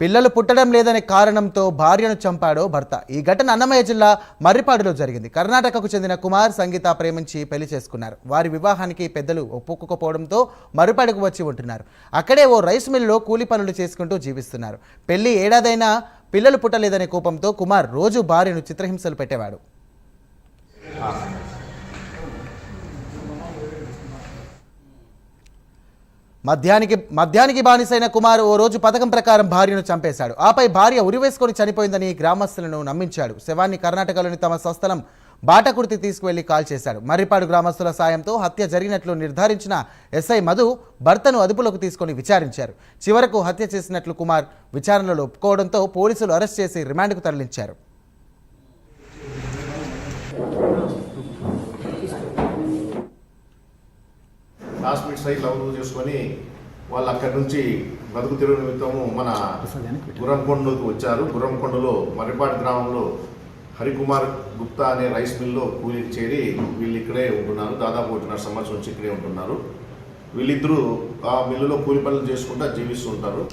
పిల్లలు పుట్టడం లేదనే కారణంతో భార్యను చంపాడో భర్త. ఈ ఘటన అన్నమయ్య జిల్లా మర్రిపాడులో జరిగింది. కర్ణాటకకు చెందిన కుమార్ సంగీత ప్రేమించి పెళ్లి చేసుకున్నారు. వారి వివాహానికి పెద్దలు ఒప్పుకోకపోవడంతో మర్రిపాడుకు వచ్చి ఉంటున్నారు. అక్కడే ఓ రైస్ మిల్లులో కూలి పనులు చేసుకుంటూ జీవిస్తున్నారు. పెళ్లి ఏడాదైనా పిల్లలు పుట్టలేదనే కోపంతో కుమార్ రోజు భార్యను చిత్రహింసలు పెట్టేవాడు. మద్యానికి బానిసైన కుమార్ ఓ రోజు పథకం ప్రకారం భార్యను చంపేశాడు. ఆపై భార్య ఉరివేసుకొని చనిపోయిందని గ్రామస్తులను నమ్మించాడు. శవాన్ని కర్ణాటకలోని తమ స్వస్థలం బాటకుర్తి తీసుకువెళ్లి కాల్ చేశాడు. మర్రిపాడు గ్రామస్తుల సాయంతో హత్య జరిగినట్లు నిర్ధారించిన ఎస్ఐ మధు భర్తను అదుపులోకి తీసుకొని విచారించారు. చివరకు హత్య చేసినట్లు కుమార్ విచారణలో ఒప్పుకోవడంతో పోలీసులు అరెస్ట్ చేసి రిమాండ్కు తరలించారు. క్లాస్మేట్స్ అయి లవ్ చేసుకొని వాళ్ళు అక్కడి నుంచి బతుకు తెరువు నిమిత్తము మన గుర్రంకొండకు వచ్చారు. గుర్రంకొండలో మర్రిపాడు గ్రామంలో హరికుమార్ గుప్తా అనే రైస్ మిల్లో కూలికి చేరి వీళ్ళు ఇక్కడే ఉంటున్నారు. దాదాపు 1.5 సంవత్సరం నుంచి ఇక్కడే ఉంటున్నారు. వీళ్ళిద్దరూ ఆ మిల్లులో కూలి పనులు చేసుకుంటూ జీవిస్తూ ఉంటారు.